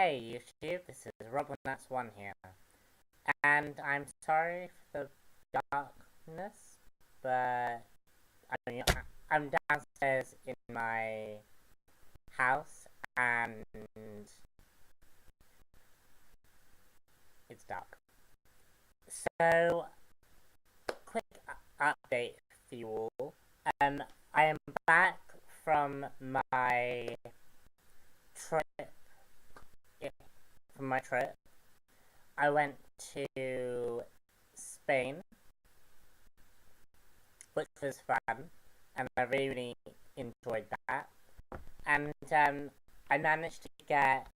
Hey YouTube, this is Rob1That's1 here, and I'm sorry for the darkness, but I'm downstairs in my house and it's dark. So, quick update for you all. I am back from my trip. From my trip, I went to Spain, which was fun, and I really enjoyed that. And I managed to get.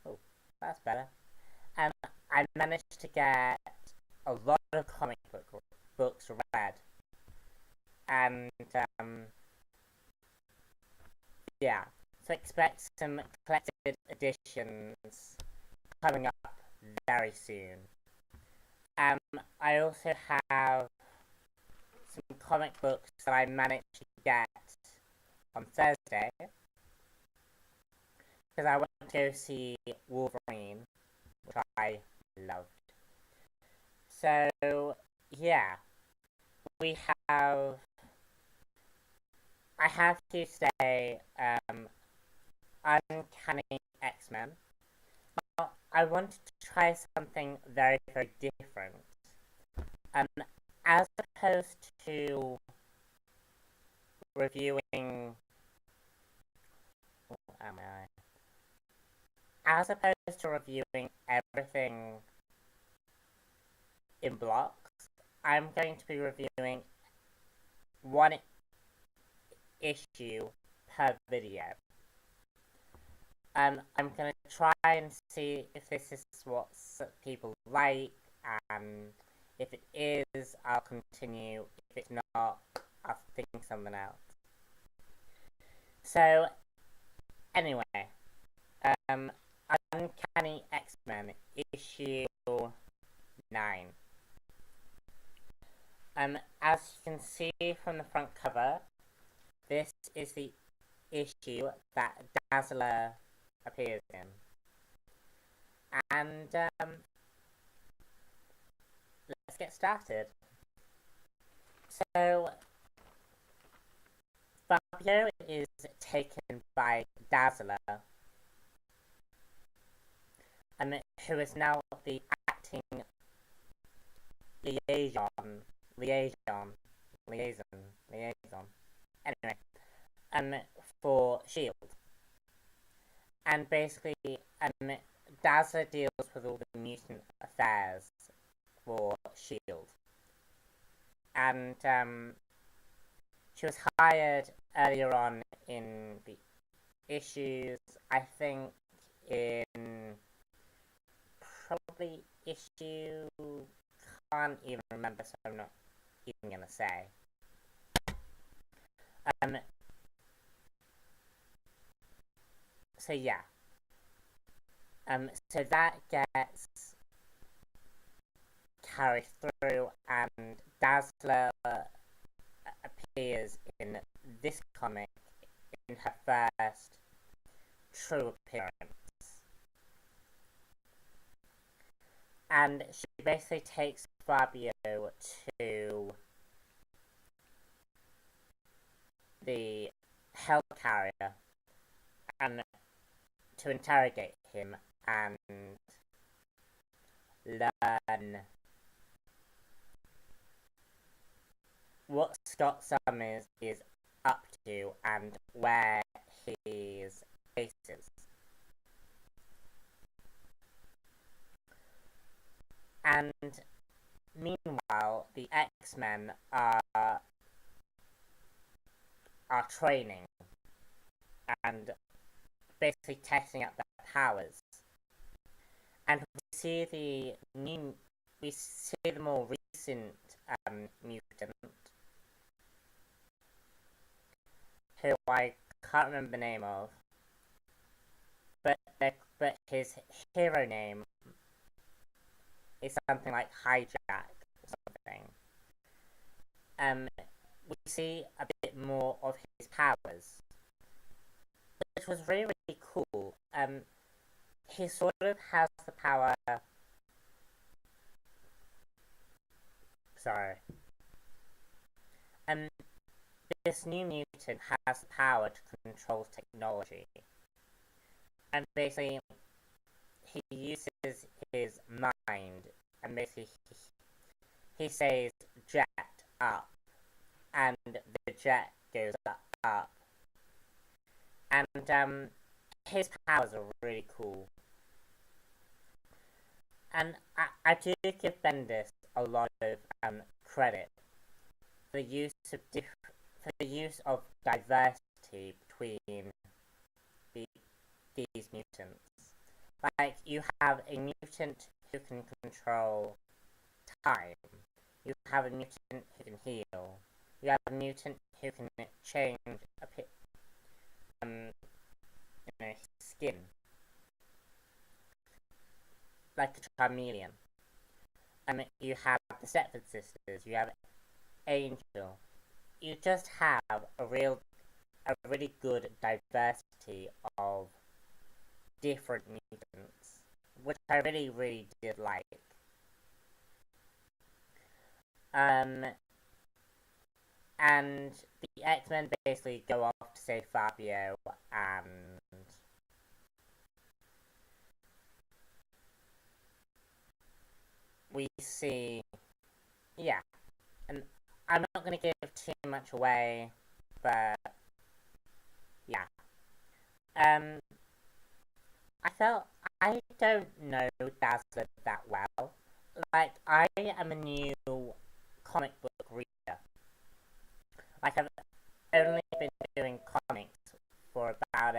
Oh, that's better. Um, I managed to get a lot of books read, and yeah. So expect some collected editions coming up very soon. I also have some comic books that I managed to get on Thursday because I went to go see Wolverine, which I loved. So yeah, we have. I have to say, Uncanny X-Men. Now, I wanted to try something very, very different. Um, as opposed to reviewing. Oh, am I? As opposed to reviewing everything in blocks, I'm going to be reviewing one issue per video. I'm going to try and see if this is what people like, and if it is, I'll continue. If it's not, I'll think something else. So, anyway, Uncanny X-Men issue 9. As you can see from the front cover, this is the issue that Dazzler appears in. And let's get started. So, Fabio is taken by Dazzler, who is now the acting liaison. Anyway, for Shield, and basically, Dazzler deals with all the mutant affairs for Shield, and she was hired earlier on in the issues. I think in probably issue, can't even remember, so I'm not even gonna say. So yeah. So that gets carried through, and Dazzler appears in this comic in her first true appearance. And she basically takes Fabio to the Helicarrier and to interrogate him and learn what Scott Summers is up to and where his base is. And meanwhile, the X-Men are training and basically testing out their powers. And we see the more recent mutant, who I can't remember the name of, but his hero name is something like Hijack or something. We see a bit more of his powers, which was really, really cool. he sort of has the power. Sorry. Um, this new mutant has the power to control technology, and basically he uses his mind, and basically he says jet up, and the jet goes up, and his powers are really cool. And I do give Bendis a lot of credit for the use of diversity between the, these mutants. Like, you have a mutant who can control time. You have a mutant who can heal. You have a mutant who can change his skin, like a chameleon. You have the Stepford sisters. You have Angel. You just have a really good diversity of different mutants, which I really did like. And the X-Men basically go off to save Fabio, and we see, yeah, and I'm not going to give too much away, but yeah. I don't know Dazzler that well. Like, I am a new comic book reader. Like, I've only been doing comics for about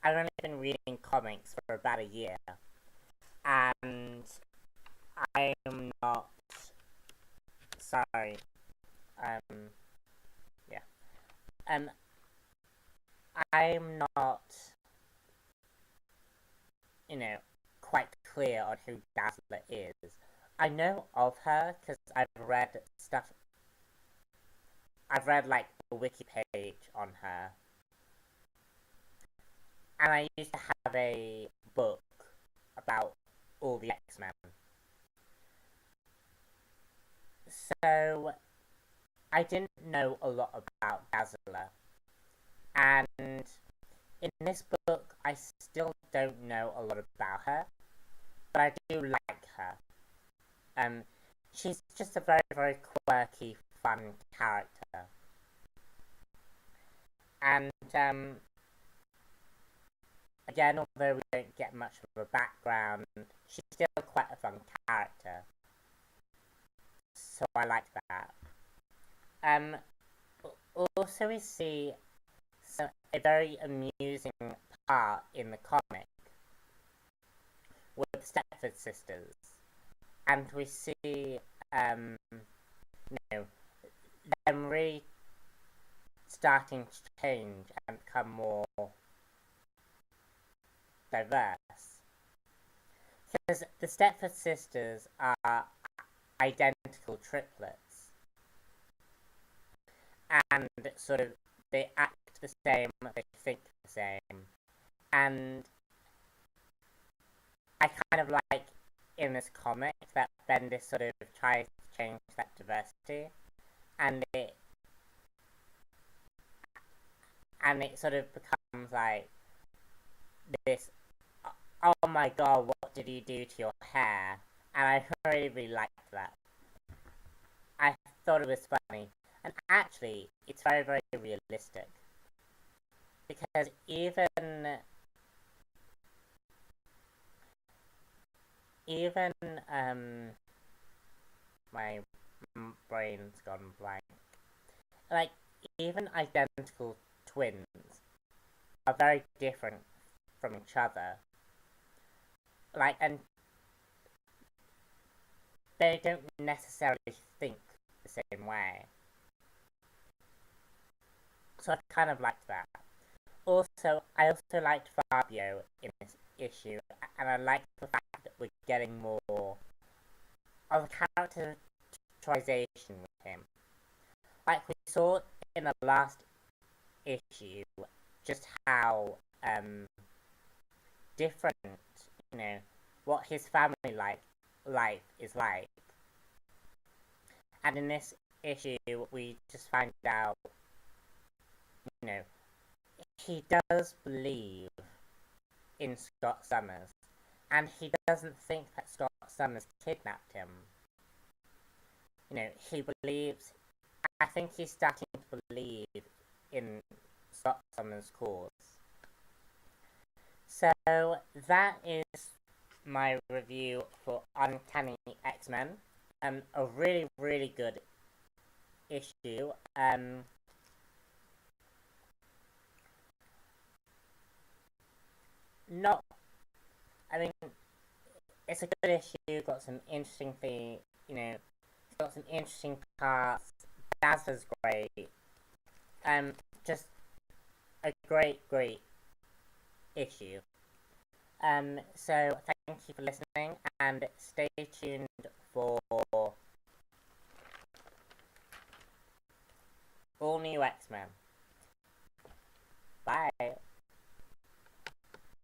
I've only been reading comics for about a year. And I'm not, sorry, yeah. I'm not, quite clear on who Dazzler is. I know of her because I've read stuff. I've read like the wiki page on her, and I used to have a book about all the X-Men. So I didn't know a lot about Dazzler, and in this book I still don't know a lot about her, but I do like her. She's just a very quirky, fun character. And, again, although we don't get much of a background, she's still quite a fun character. So I like that. Also we see a very amusing part in the comic with the Stepford sisters. And we see, them really starting to change and become more diverse. Because the Stepford sisters are identical triplets. And sort of, they act the same, they think the same. And I kind of like in this comic that Bendis sort of tries to change that diversity, and it sort of becomes like this, oh my god, what did you do to your hair? And I really liked that. I thought it was funny, and actually it's very realistic, because even my brain's gone blank. Like, even identical twins are very different from each other. Like, and they don't necessarily think the same way. So I kind of liked that. I also liked Fabio in this issue, and I liked the fact that we're getting more of a characterization with him. Like we saw in the last issue, just how different, you know, what his family life is like. And in this issue, we just find out, you know, he does believe in Scott Summers, and he doesn't think that Scott Summers kidnapped him. You know, he believes, I think he's starting to believe in Scott Summers' cause. So that is my review for Uncanny X-Men. A really, really good issue. Not, I mean, it's a good issue. Got some interesting things, you know. It's got some interesting parts. Dazzler's great. Just a great, great issue. So thank you for listening, and stay tuned for all new X-Men. Bye.